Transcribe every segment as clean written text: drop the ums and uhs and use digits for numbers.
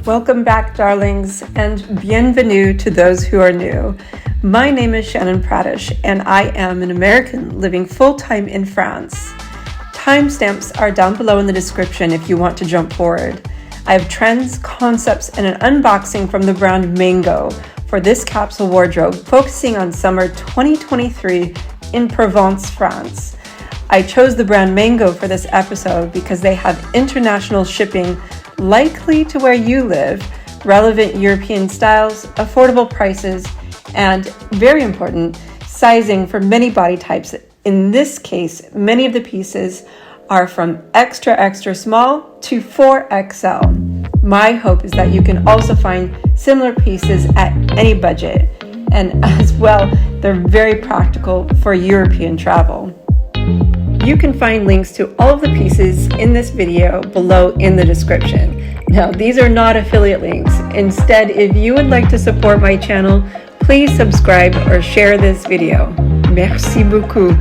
Welcome back, darlings, and bienvenue to those who are new. My name is Shannon Pradish, and I am an American living full-time in France. Timestamps are down below in the description if you want to jump forward. I have trends, concepts, and an unboxing from the brand Mango for this capsule wardrobe, focusing on summer 2023 in Provence, France. I chose the brand Mango for this episode because they have international shipping likely to where you live, relevant European styles, affordable prices, and very important, sizing for many body types. In this case, many of the pieces are from extra small to 4XL. My hope is that you can also find similar pieces at any budget, and as well, they're very practical for European travel. You can find links to all of the pieces in this video below in the description. Now, these are not affiliate links. Instead, if you would like to support my channel, please subscribe or share this video. Merci beaucoup.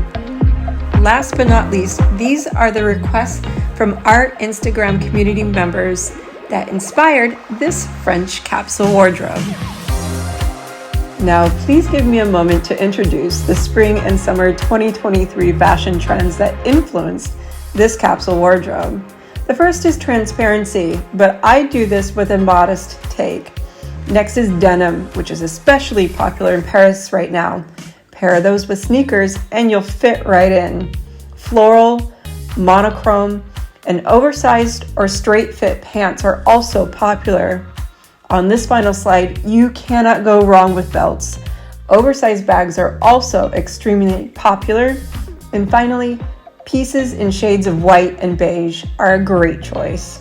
Last but not least, these are the requests from our Instagram community members that inspired this French capsule wardrobe. Now, please give me a moment to introduce the spring and summer 2023 fashion trends that influenced this capsule wardrobe. The first is transparency, but I do this with a modest take. Next is denim, which is especially popular in Paris right now. Pair those with sneakers and you'll fit right in. Floral, monochrome, and oversized or straight fit pants are also popular. On this final slide, you cannot go wrong with belts. Oversized bags are also extremely popular. And finally, pieces in shades of white and beige are a great choice.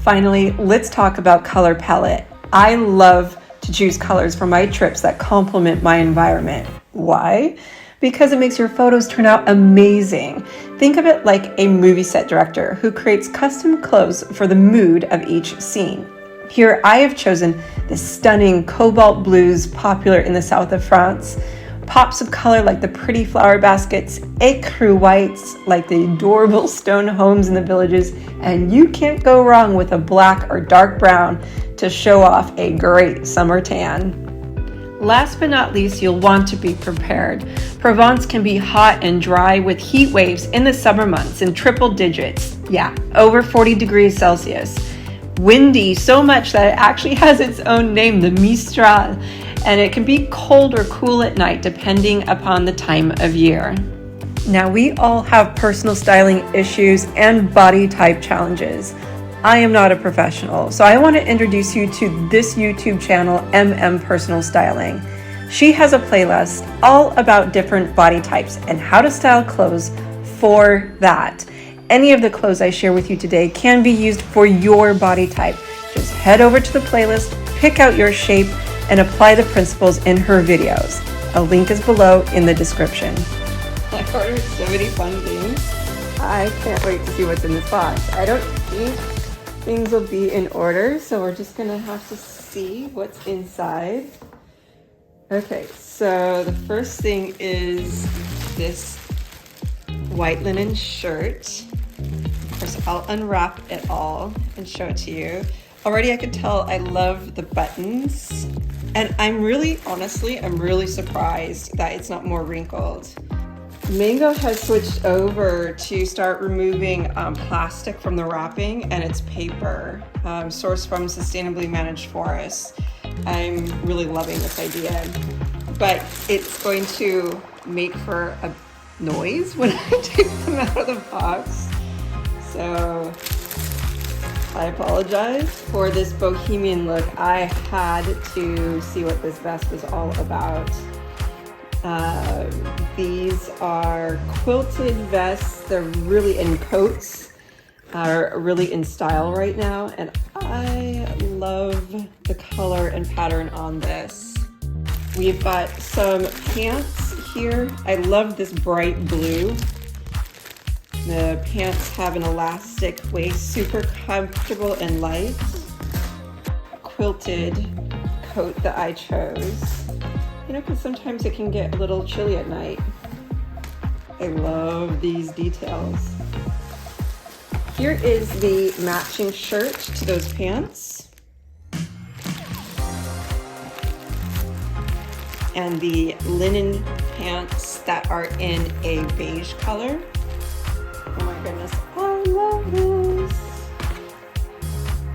Finally, let's talk about color palette. I love to choose colors for my trips that complement my environment. Why? Because it makes your photos turn out amazing. Think of it like a movie set director who creates custom clothes for the mood of each scene. Here I have chosen the stunning cobalt blues popular in the south of France, pops of color like the pretty flower baskets, ecru whites like the adorable stone homes in the villages, and you can't go wrong with a black or dark brown to show off a great summer tan. Last but not least, you'll want to be prepared. Provence can be hot and dry with heat waves in the summer months in triple digits. Yeah, over 40 degrees Celsius. Windy so much that it actually has its own name, the Mistral, and it can be cold or cool at night depending upon the time of year. Now, we all have personal styling issues and body type challenges. I am not a professional, so I want to introduce you to this YouTube channel, Personal Styling. She has a playlist all about different body types and how to style clothes for that. Any of the clothes I share with you today can be used for your body type. Just head over to the playlist, pick out your shape, and apply the principles in her videos. A link is below in the description. I ordered so many fun things. I can't wait to see what's in this box. I don't think things will be in order, so we're just gonna have to see what's inside. Okay, so the first thing is this white linen shirt. Of course, I'll unwrap it all and show it to you. Already I could tell I love the buttons, and I'm really surprised that it's not more wrinkled. Mango has switched over to start removing plastic from the wrapping, and it's paper, sourced from sustainably managed forests. I'm really loving this idea, but it's going to make for a noise when I take them out of the box. So I apologize for this bohemian look. I had to see what this vest was all about. These are quilted vests. They're really in coats, are really in style right now, and I love the color and pattern on this. We've got some pants here. I love this bright blue. The pants have an elastic waist, super comfortable and light. Quilted coat that I chose. You know, because sometimes it can get a little chilly at night. I love these details. Here is the matching shirt to those pants. And the linen pants that are in a beige color. Oh my goodness, I love this.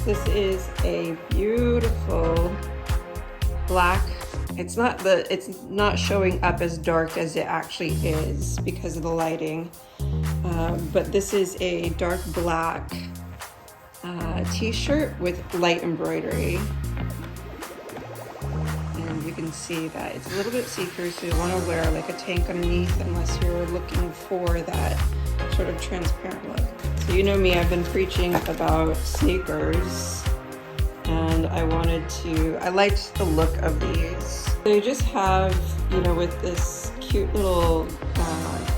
This is a beautiful black. It's not showing up as dark as it actually is because of the lighting. But this is a dark black t-shirt with light embroidery. And you can see that it's a little bit see-through, so you want to wear like a tank underneath unless you're looking for that sort of transparent look. So you know me, I've been preaching about sneakers, and I liked the look of these. They just have, with this cute little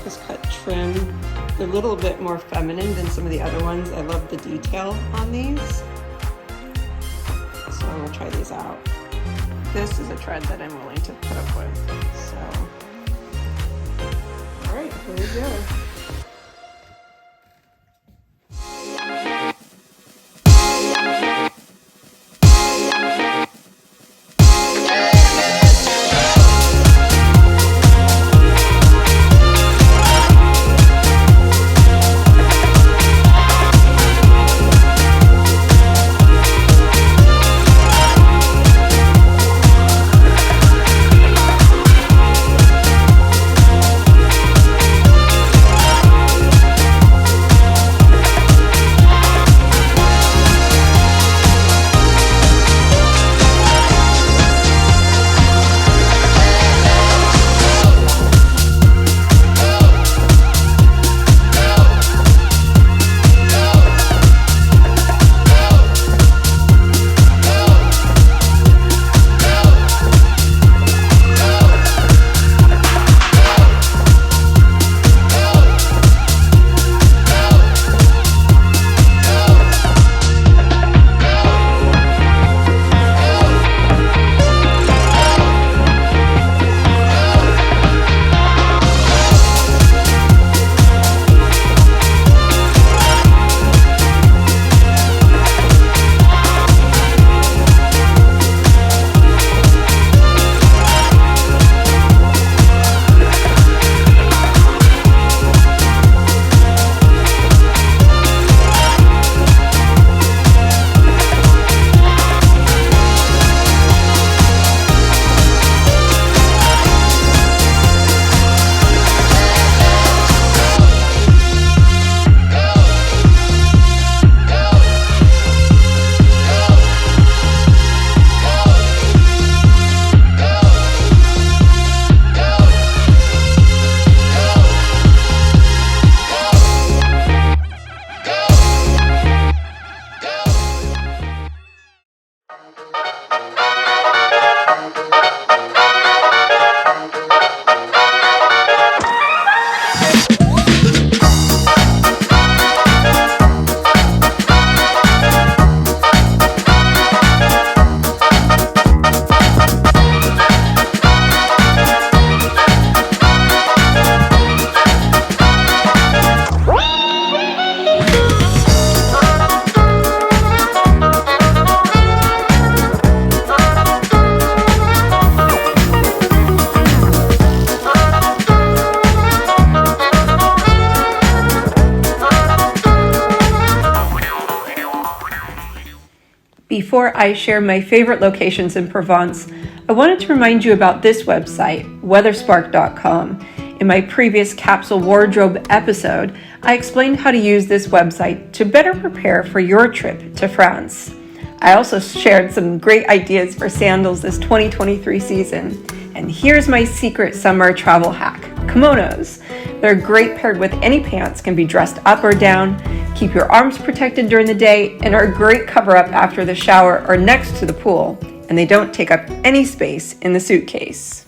twist cut trim, they're a little bit more feminine than some of the other ones. I love the detail on these. So we'll try these out. This is a trend that I'm willing to put up with. So, all right, here we go. Before I share my favorite locations in Provence, I wanted to remind you about this website, weatherspark.com. In my previous Capsule Wardrobe episode, I explained how to use this website to better prepare for your trip to France. I also shared some great ideas for sandals this 2023 season. And here's my secret summer travel hack, kimonos. They're great paired with any pants, can be dressed up or down, keep your arms protected during the day, and are a great cover-up after the shower or next to the pool. And they don't take up any space in the suitcase.